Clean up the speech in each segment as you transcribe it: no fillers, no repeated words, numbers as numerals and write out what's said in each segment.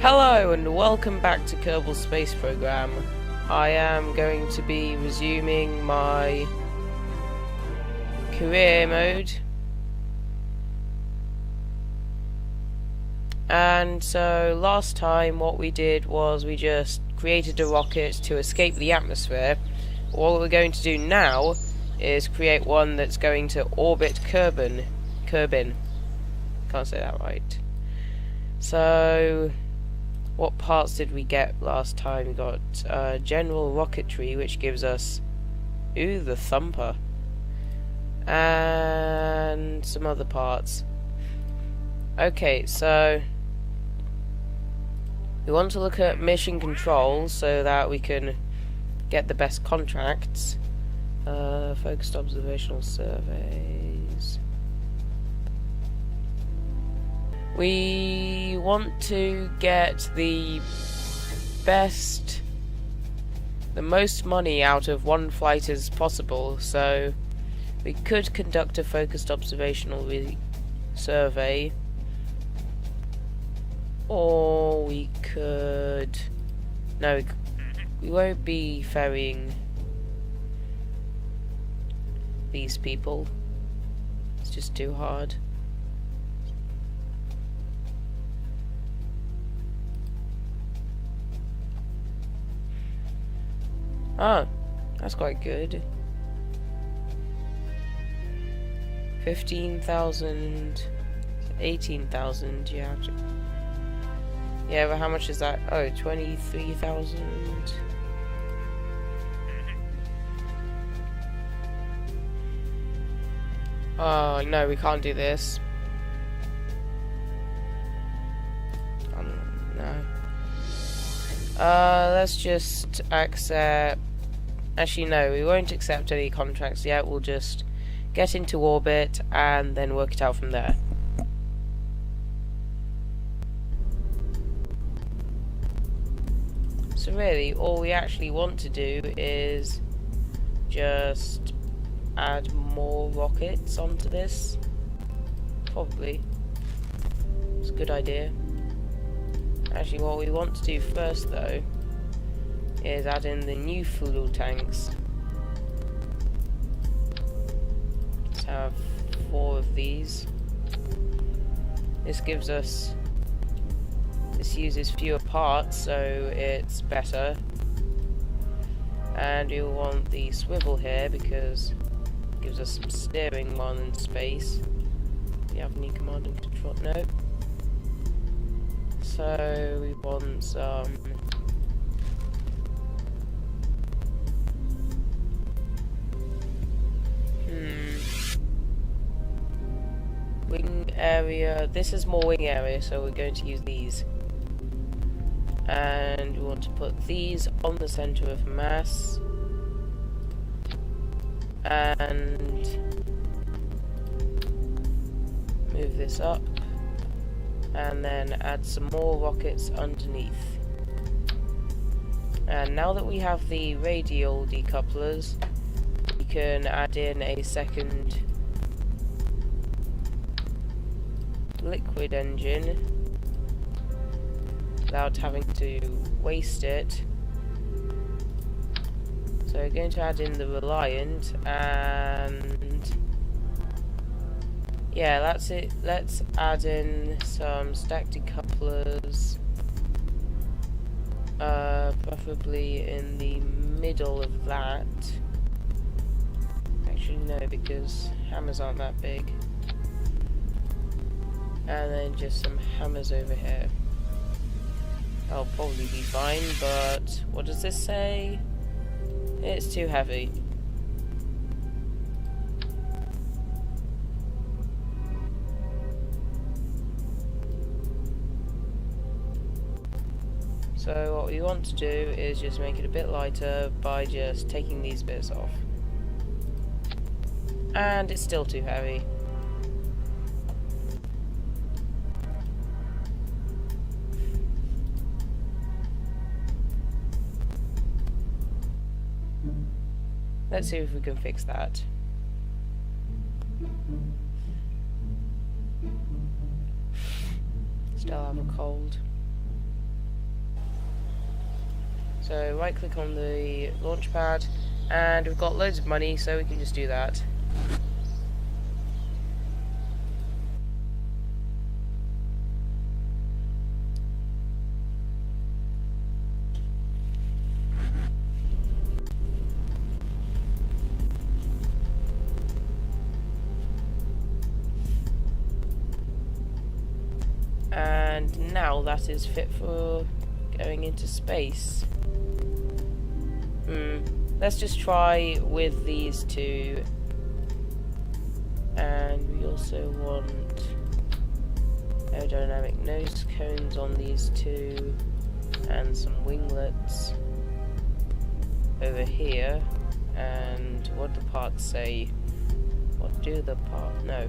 Hello and welcome back to Kerbal Space Program. I am going to be resuming my career mode. And so last time what we did was we just created a rocket to escape the atmosphere. What we're going to do now is create one that's going to orbit Kerbin. Can't say that right. So what parts did we get last time? We got general rocketry, which gives us the thumper, and some other parts. Okay, so we want to look at mission control so that we can get the best contracts. Focused observational surveys. We want to get the most money out of one flight as possible, so we could conduct a focused observational survey, or we could... No, we won't be ferrying these people. It's just too hard. Oh, that's quite good. 15,000, 18,000. You have to. Yeah, but how much is that? Oh, 23,000. Oh no, we can't do this. No. Let's just accept... Actually, no, we won't accept any contracts yet. We'll just get into orbit and then work it out from there. So really, all we actually want to do is just add more rockets onto this. Probably. It's a good idea. Actually, what we want to do first, though, is add in the new fuel tanks. Let's have 4 of these. This gives us... This uses fewer parts, so it's better. And we want the swivel here because it gives us some steering while in space. Do you have any command and control? No. So we want some wing area. This is more wing area, so we're going to use these. And we want to put these on the center of mass. And move this up. And then add some more rockets underneath. And now that we have the radial decouplers, we can add in a second liquid engine without having to waste it. So we're going to add in the Reliant, and yeah, that's it. Let's add in some stacked decouplers, preferably in the middle of that. Actually, no, because hammers aren't that big. And then just some hammers over here. That'll probably be fine, but what does this say? It's too heavy. So what we want to do is just make it a bit lighter by just taking these bits off. And it's still too heavy. Let's see if we can fix that. Still have a cold. So right click on the launch pad, and we've got loads of money, so we can just do that. And now that is fit for going into space. Let's just try with these two. And we also want aerodynamic nose cones on these two, and some winglets over here. And what do the parts say? What do the parts? No.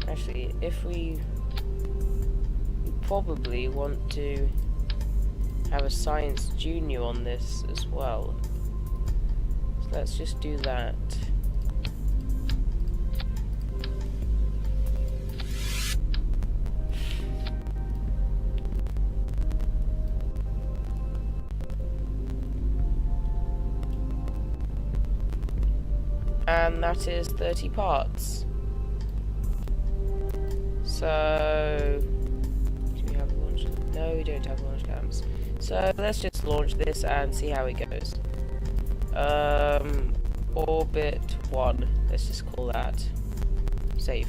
Actually, if we probably want to have a science junior on this as well. So let's just do that. And that is 30 parts. So, do we have a launch? No, we don't have launch cams. So let's just launch this and see how it goes. Orbit 1. Let's just call that. Save.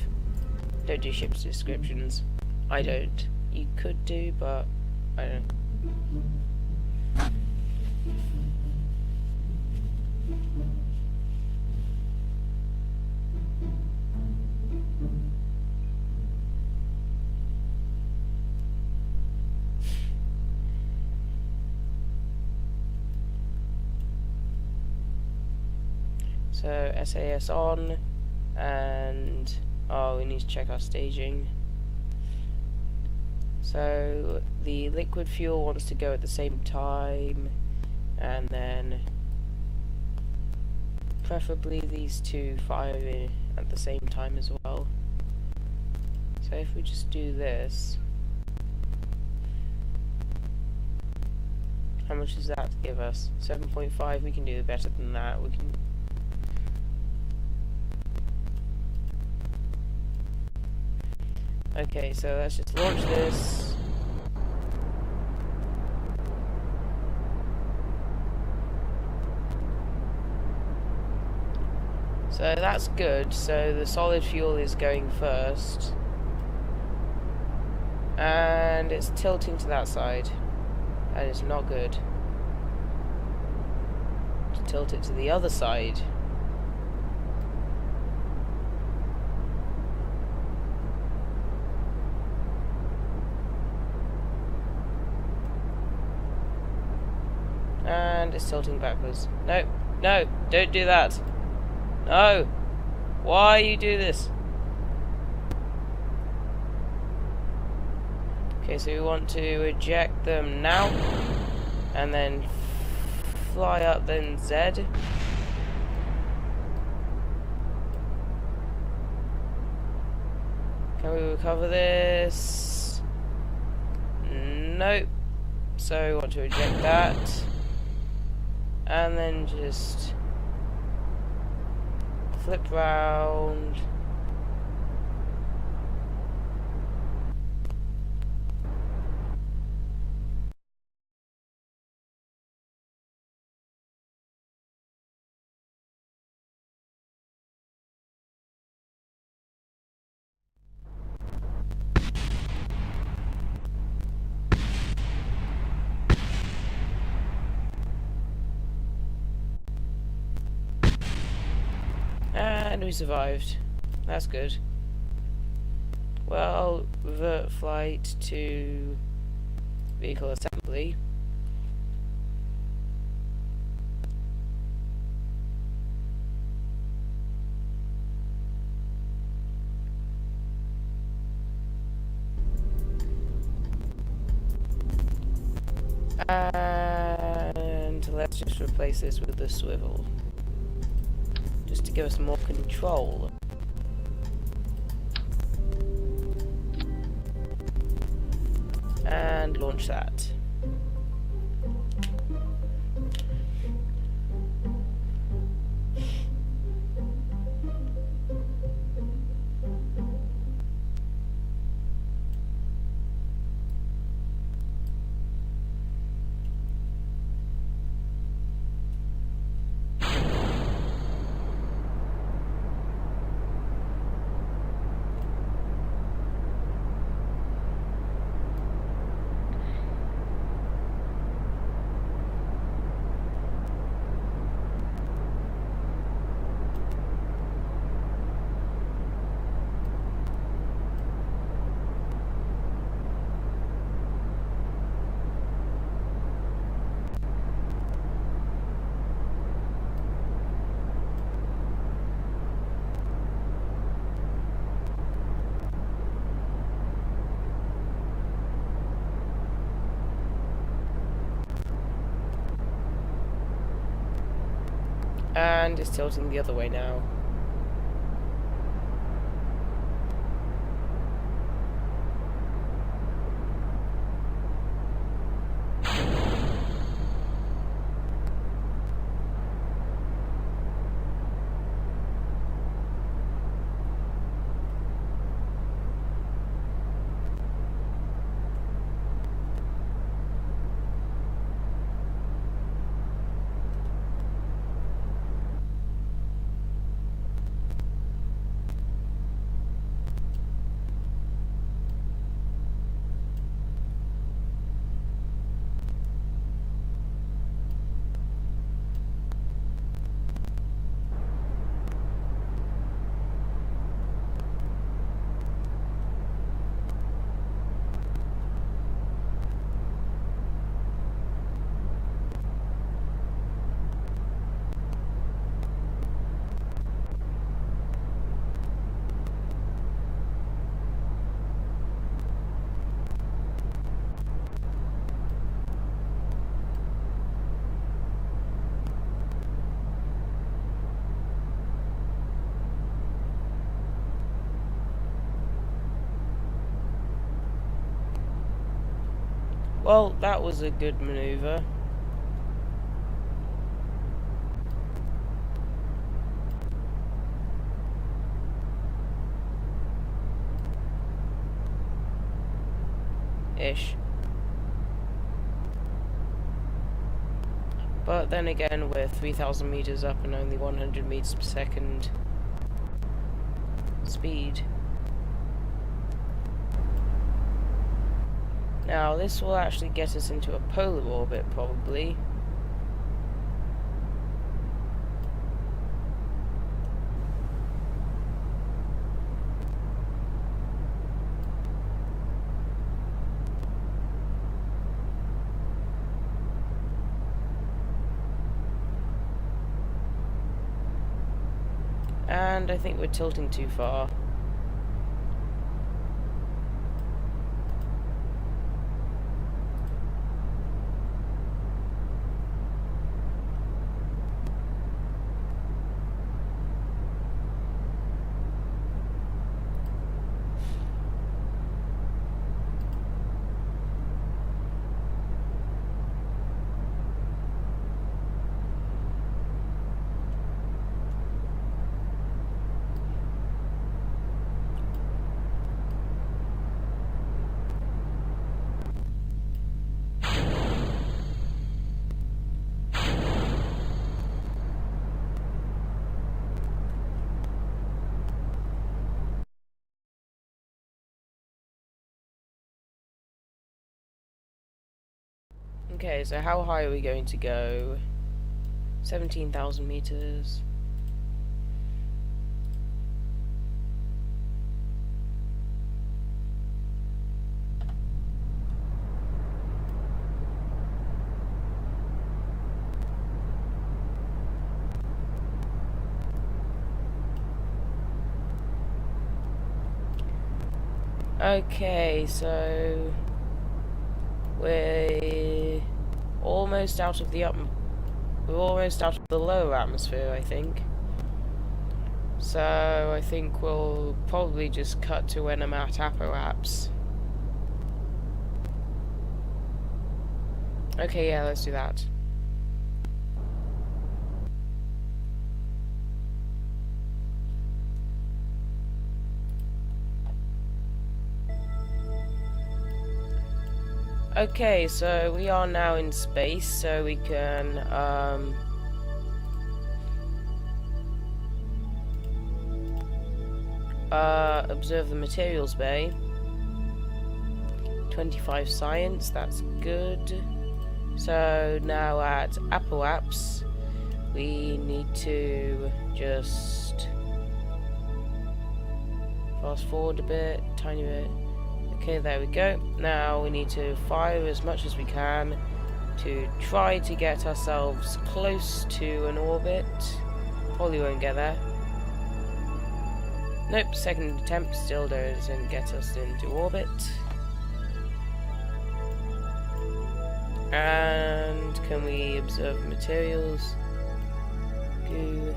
Don't do ship's descriptions. I don't. You could do, but I don't. So SAS on, and we need to check our staging. So the liquid fuel wants to go at the same time, and then preferably these two fire at the same time as well. So if we just do this, how much does that give us? 7.5. We can do better than that. We can. Okay, so let's just launch this. So that's good. So the solid fuel is going first. And it's tilting to that side. That is not good. To tilt it to the other side. And it's tilting backwards. No, no, don't do that. No. Why you do this? Okay, so we want to eject them now, and then fly up, then Z. Can we recover this? Nope. So we want to eject that, and then just flip round. And we survived. That's good. Well, revert flight to vehicle assembly. And let's just replace this with the swivel, just to give us more control. And launch that. And it's tilting the other way now. Well, that was a good maneuver. Ish. But then again, we're 3,000 meters up and only 100 meters per second speed. Now, this will actually get us into a polar orbit, probably. And I think we're tilting too far. Okay, so how high are we going to go? 17,000 meters. Okay, so we're almost out of the we're almost out of the lower atmosphere, I think. So I think we'll probably just cut to when I'm at upper apps. Okay, yeah, let's do that. Okay, so we are now in space, so we can observe the materials bay. 25 science, that's good. So now at Apoaps, we need to just fast forward a bit, tiny bit. Okay, there we go. Now we need to fire as much as we can to try to get ourselves close to an orbit. Probably won't get there. Nope, second attempt still doesn't get us into orbit. And can we observe materials? goo.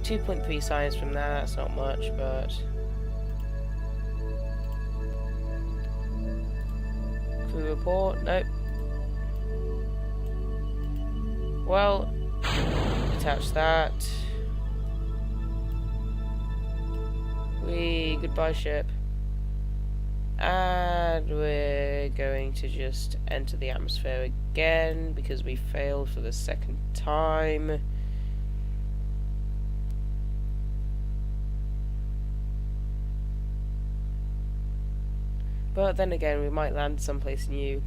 2.3 science from that, that's not much, but... Crew report, nope. Well, attach that. Goodbye ship. And we're going to just enter the atmosphere again because we failed for the second time. But then again, we might land someplace new.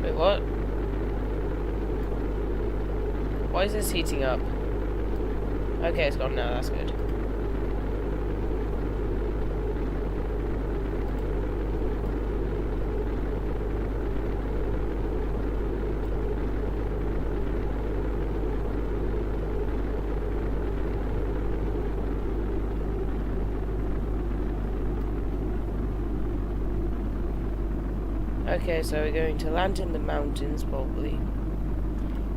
Wait, what? Why is this heating up? Okay, it's gone now, that's good. Okay, so we're going to land in the mountains, probably.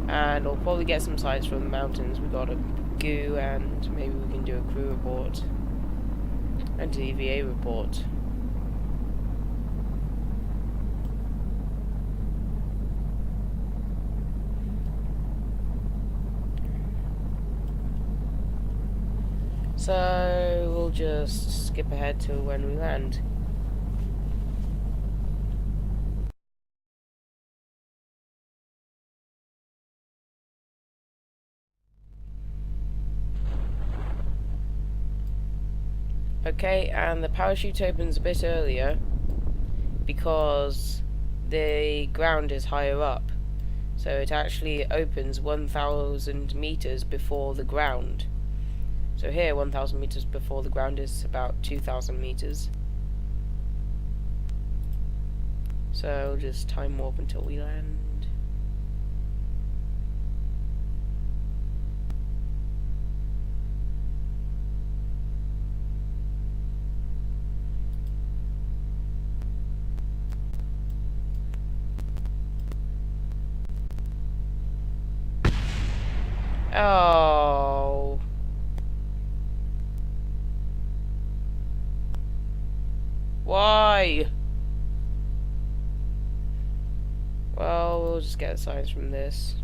And we'll probably get some sights from the mountains. We've got a goo, and maybe we can do a crew report. And an EVA report. So, we'll just skip ahead to when we land. Okay, and the parachute opens a bit earlier because the ground is higher up. So it actually opens 1,000 meters before the ground. So here, 1,000 meters before the ground is about 2,000 meters. So just time warp until we land. Oh. Why? Well, we'll just get signs from this.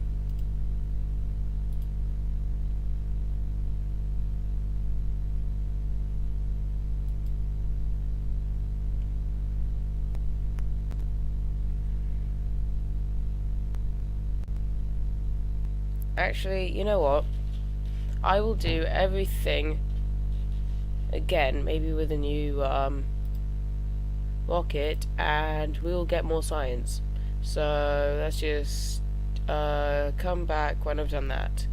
Actually, you know what? I will do everything again, maybe with a new rocket, and we'll get more science. So let's just come back when I've done that.